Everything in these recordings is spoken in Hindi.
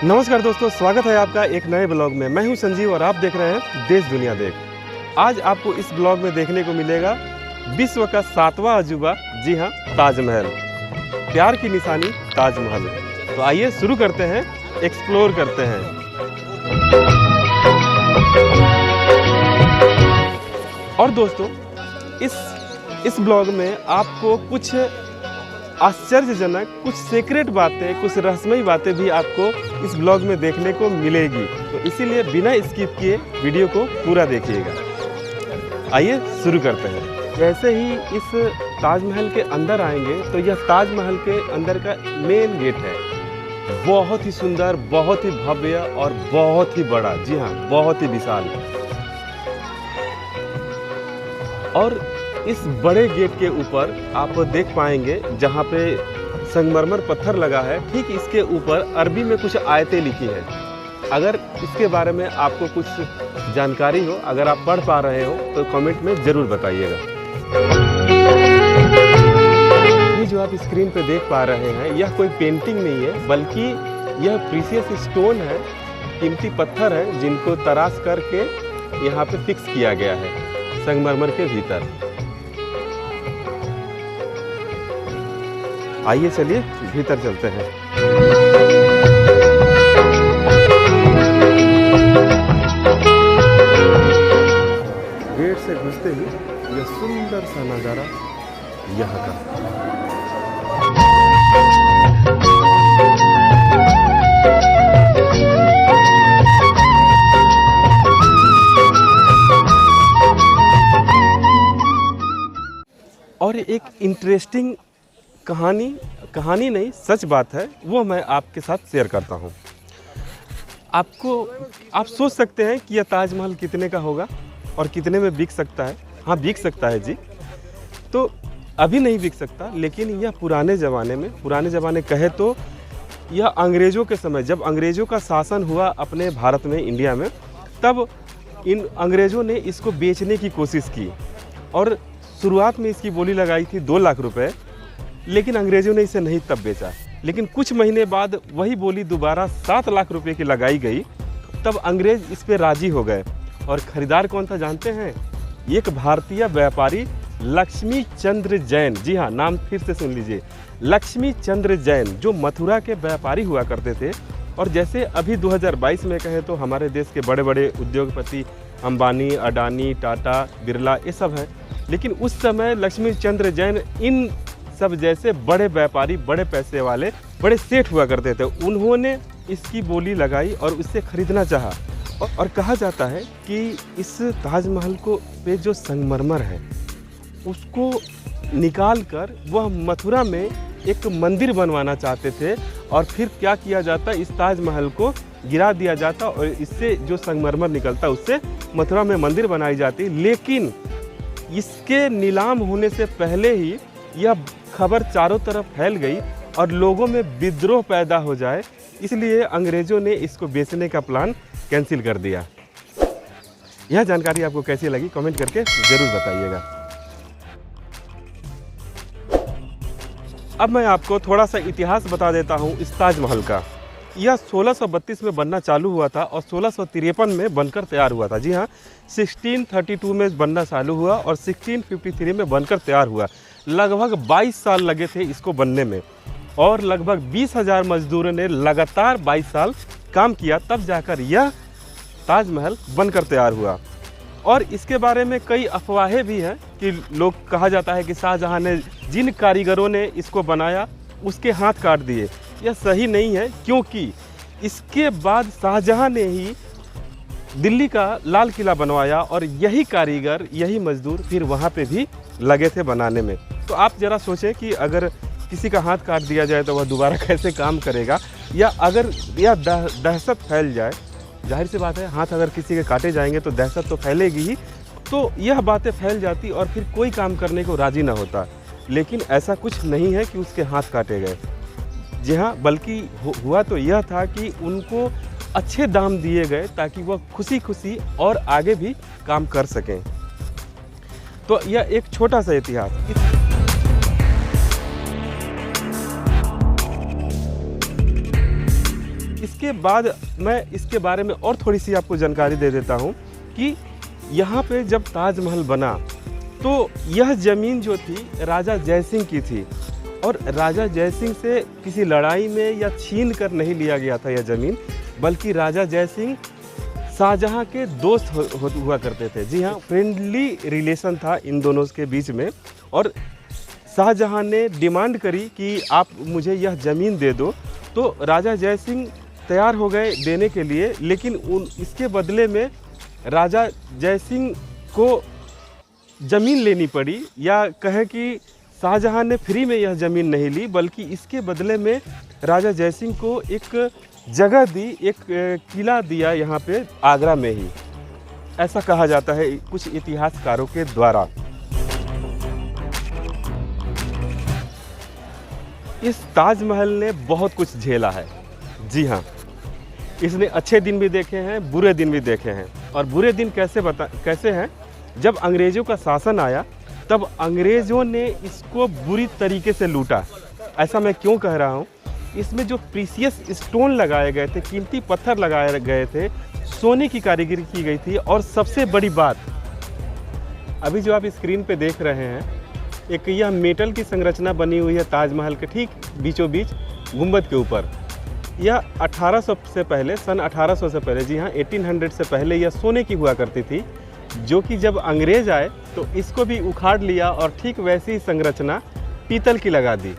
नमस्कार दोस्तों, स्वागत है आपका एक नए ब्लॉग में। मैं हूं संजीव और आप देख रहे हैं देश दुनिया देख। आज आपको इस ब्लॉग में देखने को मिलेगा विश्व का 7वां अजूबा, जी हां, ताजमहल। प्यार की निशानी ताजमहल। तो आइए शुरू करते हैं, एक्सप्लोर करते हैं। और दोस्तों, इस ब्लॉग में आपको कुछ आश्चर्यजनक, कुछ सीक्रेट बातें, कुछ रहस्यमयी बातें भी आपको इस ब्लॉग में देखने को मिलेगी। तो इसीलिए बिना स्किप किए वीडियो को पूरा देखिएगा। आइए शुरू करते हैं। जैसे ही इस ताजमहल के अंदर आएंगे तो यह ताजमहल के अंदर का मेन गेट है। बहुत ही सुंदर, बहुत ही भव्य और बहुत ही बड़ा, जी हाँ, बहुत ही विशाल। और इस बड़े गेट के ऊपर आप देख पाएंगे जहाँ पे संगमरमर पत्थर लगा है, ठीक इसके ऊपर अरबी में कुछ आयतें लिखी हैं। अगर इसके बारे में आपको कुछ जानकारी हो, अगर आप पढ़ पा रहे हो तो कमेंट में ज़रूर बताइएगा। ये जो आप स्क्रीन पे देख पा रहे हैं, यह कोई पेंटिंग नहीं है, बल्कि यह प्रीशियस स्टोन है, कीमती पत्थर है, जिनको तराश करके यहाँ पे फिक्स किया गया है संगमरमर के भीतर। आइए चलिए भीतर चलते हैं। गेट से घुसते ही यह सुंदर सा नज़ारा यहाँ का। और एक इंटरेस्टिंग कहानी नहीं, सच बात है, वो मैं आपके साथ शेयर करता हूँ। आप सोच सकते हैं कि यह ताजमहल कितने का होगा और कितने में बिक सकता है। हाँ, बिक सकता है जी। तो अभी नहीं बिक सकता, लेकिन यह पुराने ज़माने कहे तो यह अंग्रेज़ों के समय, जब अंग्रेज़ों का शासन हुआ अपने भारत में, इंडिया में, तब इन अंग्रेज़ों ने इसको बेचने की कोशिश की। और शुरुआत में इसकी बोली लगाई थी 2 लाख रुपए, लेकिन अंग्रेज़ों ने इसे नहीं तब बेचा। लेकिन कुछ महीने बाद वही बोली दोबारा 7 लाख रुपए की लगाई गई, तब अंग्रेज़ इस पे राज़ी हो गए। और ख़रीदार कौन था जानते हैं? एक भारतीय व्यापारी लक्ष्मी चंद्र जैन। जी हाँ, नाम फिर से सुन लीजिए, लक्ष्मी चंद्र जैन, जो मथुरा के व्यापारी हुआ करते थे। और जैसे अभी 2022 में कहें तो हमारे देश के बड़े बड़े उद्योगपति अंबानी, अडानी, टाटा, बिरला, ये सब हैं। लेकिन उस समय लक्ष्मी चंद्र जैन इन सब जैसे बड़े व्यापारी, बड़े पैसे वाले, बड़े सेठ हुआ करते थे। उन्होंने इसकी बोली लगाई और उससे खरीदना चाहा। और कहा जाता है कि इस ताजमहल को पे जो संगमरमर है, उसको निकाल कर वह मथुरा में एक मंदिर बनवाना चाहते थे। और फिर क्या किया जाता, इस ताजमहल को गिरा दिया जाता और इससे जो संगमरमर निकलता उससे मथुरा में मंदिर बनाई जाती। लेकिन इसके नीलाम होने से पहले ही यह खबर चारों तरफ फैल गई और लोगों में विद्रोह पैदा हो जाए, इसलिए अंग्रेज़ों ने इसको बेचने का प्लान कैंसिल कर दिया। यह जानकारी आपको कैसी लगी कमेंट करके ज़रूर बताइएगा। अब मैं आपको थोड़ा सा इतिहास बता देता हूँ इस ताजमहल का। यह 1632 में बनना चालू हुआ था और 1653 में बनकर तैयार हुआ था। जी हाँ, 1632 में बनना चालू हुआ और 1653 में बनकर तैयार हुआ। लगभग 22 साल लगे थे इसको बनने में और लगभग 20,000 मजदूरों ने लगातार 22 साल काम किया, तब जाकर यह ताजमहल बनकर तैयार हुआ। और इसके बारे में कई अफवाहें भी हैं कि लोग, कहा जाता है कि शाहजहां ने जिन कारीगरों ने इसको बनाया उसके हाथ काट दिए। यह सही नहीं है, क्योंकि इसके बाद शाहजहां ने ही दिल्ली का लाल किला बनवाया और यही कारीगर, यही मजदूर फिर वहाँ पे भी लगे थे बनाने में। तो आप ज़रा सोचें कि अगर किसी का हाथ काट दिया जाए तो वह दोबारा कैसे काम करेगा, या अगर यह दहशत फैल जाए। जाहिर सी बात है, हाथ अगर किसी के काटे जाएंगे तो दहशत तो फैलेगी ही। तो यह बातें फैल जाती और फिर कोई काम करने को राज़ी ना होता। लेकिन ऐसा कुछ नहीं है कि उसके हाथ काटे गए। जी हाँ, बल्कि हुआ तो यह था कि उनको अच्छे दाम दिए गए ताकि वह खुशी खुशी और आगे भी काम कर सकें। तो यह एक छोटा सा इतिहास। इसके बाद मैं इसके बारे में और थोड़ी सी आपको जानकारी दे देता हूँ कि यहाँ पे जब ताजमहल बना तो यह ज़मीन जो थी राजा जयसिंह की थी, और राजा जयसिंह से किसी लड़ाई में या छीन कर नहीं लिया गया था यह ज़मीन, बल्कि राजा जयसिंह शाहजहां के दोस्त हुआ करते थे। जी हाँ, फ्रेंडली रिलेशन था इन दोनों के बीच में, और शाहजहां ने डिमांड करी कि आप मुझे यह ज़मीन दे दो, तो राजा जयसिंह तैयार हो गए देने के लिए, लेकिन इसके बदले में राजा जयसिंह को ज़मीन लेनी पड़ी, या कहें कि शाहजहां ने फ्री में यह ज़मीन नहीं ली, बल्कि इसके बदले में राजा जयसिंह को एक जगह दी, एक किला दिया यहाँ पे आगरा में ही, ऐसा कहा जाता है कुछ इतिहासकारों के द्वारा। इस ताजमहल ने बहुत कुछ झेला है। जी हाँ, इसने अच्छे दिन भी देखे हैं, बुरे दिन भी देखे हैं। और बुरे दिन कैसे हैं? जब अंग्रेज़ों का शासन आया तब अंग्रेज़ों ने इसको बुरी तरीके से लूटा। ऐसा मैं क्यों कह रहा हूँ? इसमें जो प्रीसियस स्टोन लगाए गए थे, कीमती पत्थर लगाए गए थे, सोने की कारीगरी की गई थी, और सबसे बड़ी बात, अभी जो आप स्क्रीन पे देख रहे हैं, एक यह मेटल की संरचना बनी हुई है ताजमहल के ठीक बीचों बीच गुंबद के ऊपर। यह 1800 से पहले, सन 1800 से पहले, जी हाँ 1800 से पहले यह सोने की हुआ करती थी, जो कि जब अंग्रेज़ आए तो इसको भी उखाड़ लिया और ठीक वैसी ही संरचना पीतल की लगा दी।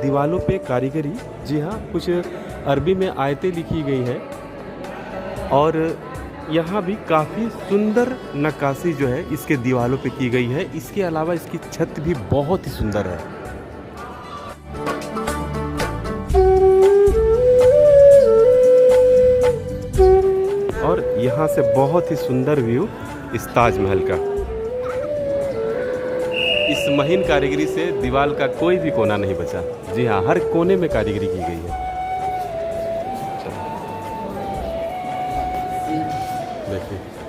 दीवालों पे कारीगरी, जी हाँ, कुछ अरबी में आयतें लिखी गई है, और यहाँ भी काफ़ी सुंदर नक्काशी जो है इसके दीवालों पे की गई है। इसके अलावा इसकी छत भी बहुत ही सुंदर है। और यहाँ से बहुत ही सुंदर व्यू इस ताजमहल का। इस महीन कारीगरी से दीवार का कोई भी कोना नहीं बचा। जी हाँ, हर कोने में कारीगरी की गई है। देखिए।